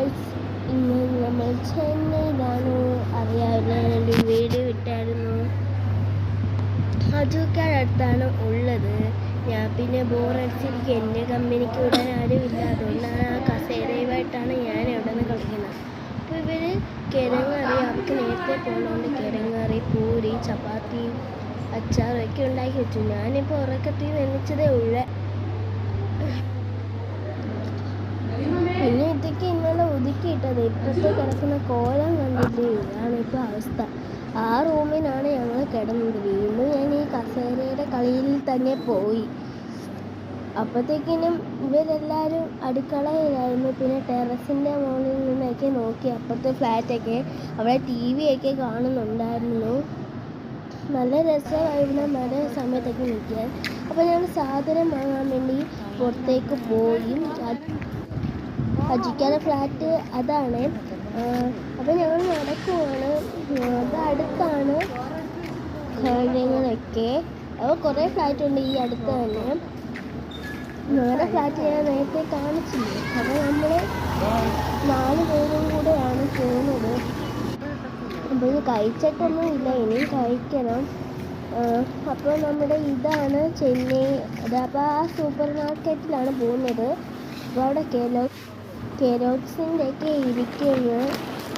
Guys, ഇന്ന് നമ്മൾ ചെന്നൈയിലാണ്. അറിയാമല്ലോ, ഒരു വീഡിയോ ഇട്ടായിരുന്നു. അടുത്താണ് ഉള്ളത്. ഞാൻ പിന്നെ ബോറടിച്ചിരിക്കും. എൻ്റെ കമ്പനിക്ക് വിടാൻ ആരുമില്ല. അതുകൊണ്ടാണ് ആ കസേരയുമായിട്ടാണ് ഞാൻ ഇവിടെ നിന്ന് കളിക്കുന്നത്. അപ്പോൾ ഇവർ കിഴങ്ങറി, അവർക്ക് നേരത്തെ പോകുന്നതുകൊണ്ട് കിഴങ്ങറി, പൂരി, ചപ്പാത്തി, അച്ചാറൊക്കെ ഉണ്ടാക്കി വെച്ചു. ഞാനിപ്പോൾ ഉറക്കത്തിൽ വെളിച്ചതേ ഉള്ളേ. പിന്നെ ഇതൊക്കെ ഇന്നലെ ഒതുക്കിയിട്ടത്. ഇപ്പോഴത്തെ കിടക്കുന്ന കോലം കണ്ടില്ലേ, ഇതാണ് ഇപ്പോൾ അവസ്ഥ. ആ റൂമിലാണ് ഞങ്ങൾ കിടന്നത്. വീണ്ടും ഞാൻ ഈ കസേരയുടെ കളിയിൽ തന്നെ പോയി. അപ്പോഴത്തേക്കിനും ഇവരെല്ലാവരും അടുക്കളയിലായിരുന്നു. പിന്നെ ടെറസിൻ്റെ മുകളിൽ നിന്നൊക്കെ നോക്കി അപ്പുറത്തെ ഫ്ലാറ്റൊക്കെ അവിടെ TV ഒക്കെ കാണുന്നുണ്ടായിരുന്നു. നല്ല രസമായിരുന്നു മഴ സമയത്തൊക്കെ നിൽക്കാൻ. അപ്പോൾ ഞങ്ങൾ സാധനം വാങ്ങാൻ വേണ്ടി പുറത്തേക്ക് പോയി. അജിക്കാൻ്റെ ഫ്ലാറ്റ് അതാണ്. അപ്പോൾ ഞങ്ങൾ നടക്കുവാണ്. അത് അടുത്താണ് കാര്യങ്ങളൊക്കെ. അപ്പോൾ കുറേ ഫ്ലാറ്റ് ഉണ്ട് ഈ അടുത്ത് തന്നെ. ഞങ്ങളുടെ ഫ്ലാറ്റ് ഞാൻ നേരത്തെ കാണിച്ചില്ലേ. അപ്പോൾ നമ്മൾ 4 പേരും കൂടെയാണ് പോകുന്നത്. അപ്പോൾ ഇത് കഴിച്ചിട്ടൊന്നും ഇല്ല, ഇനിയും കഴിക്കണം. അപ്പോൾ നമ്മുടെ ഇതാണ് ചെന്നൈ. അപ്പോൾ ആ സൂപ്പർ മാർക്കറ്റിലാണ് പോകുന്നത്. അപ്പോൾ അവിടെ കെരോട്സിൻ്റെ ഒക്കെ ഇരിക്കുന്നു.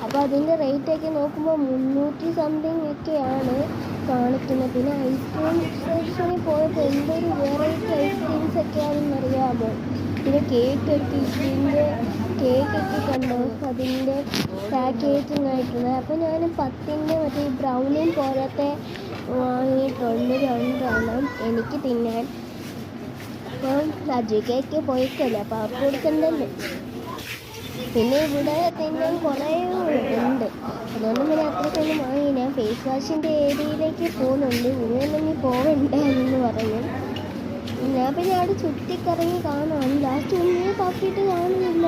അപ്പോൾ അതിൻ്റെ റേറ്റൊക്കെ നോക്കുമ്പോൾ 300 സംതിങ് ഒക്കെയാണ് കാണിക്കുന്നത്. പിന്നെ ഐസ്ക്രീം സെക്ഷനിൽ പോയപ്പോൾ എന്തൊരു വെറൈറ്റി ഐസ്ക്രീംസ് ഒക്കെയാണെന്ന് അറിയാമോ. പിന്നെ കേക്കൊക്കെ, ഇതിൻ്റെ കേക്കൊക്കെ കണ്ടോ, അതിൻ്റെ പാക്കേജിങ് ആയിട്ടുള്ളത്. അപ്പോൾ ഞാൻ 10ൻ്റെ മറ്റേ ബ്രൗണിയും പോലത്തെ വാങ്ങിയിട്ടുണ്ട് 2 എനിക്ക് തിന്നാൻ. അപ്പം അജിക്കൊക്കെ പോയിക്കല്ലേ, അപ്പോൾ അവർക്ക് കൊടുക്കണ്ടല്ലോ. പിന്നെ ഇവിടെ തിന്നാൻ കുറേ ഉണ്ട്. അതുകൊണ്ട് പിന്നെ അത്രയ്ക്കൊന്നും വാങ്ങി. ഞാൻ ഫേസ് വാഷിൻ്റെ ഏരിയയിലേക്ക് പോകുന്നുണ്ട്. ഇങ്ങനെയൊന്നും പോകണ്ടെന്ന് പറഞ്ഞു. ഞാൻ പിന്നെ അവിടെ ചുറ്റിക്കറങ്ങി കാണാം. ലാസ്റ്റ് ഒന്നും തപ്പിയിട്ട് കാണുന്നില്ല.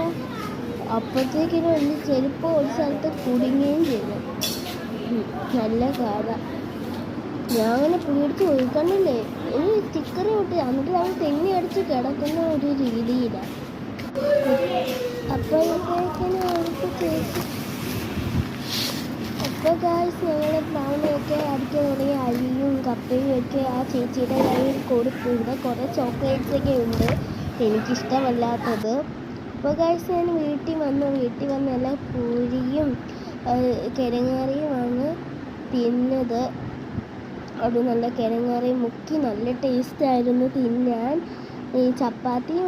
അപ്പോഴത്തേക്കിനും എൻ്റെ ചെരുപ്പ് ഒരു സ്ഥലത്ത് കുടുങ്ങുകയും ചെയ്തു. നല്ല കഥ. ഞാൻ അങ്ങനെ പേടിച്ച് പോയി. കണ്ടില്ലേ, ഒരു സ്റ്റിക്കർ വിട്ട് എന്നിട്ട് അവൾ തെങ്ങി അടിച്ച് കിടക്കുന്ന ഒരു രീതിയിലാണ്. അപ്പോഴത്തേക്കിനും അവർക്ക് ചേച്ചി. അപ്പോൾ ഗായ്സ്, ഞങ്ങൾ ബ്രൗണിയൊക്കെ അടിക്കാൻ തുടങ്ങി. അരിയും കപ്പയും ഒക്കെ ആ ചേച്ചിയുടെ കയ്യിൽ കൊടുത്തു. ഇവിടെ കുറേ ചോക്ലേറ്റ്സൊക്കെ ഉണ്ട്, എനിക്കിഷ്ടമല്ലാത്തത്. അപ്പോൾ ഗായ്സ്, ഞാൻ വീട്ടിൽ വന്ന് എല്ലാ പൂരിയും കിഴങ്ങറിയുമാണ് തിന്നത്. അത് നല്ല കിഴങ്ങറി മുക്കി നല്ല ടേസ്റ്റായിരുന്നു തിന്നാൻ. ഈ ചപ്പാത്തിയും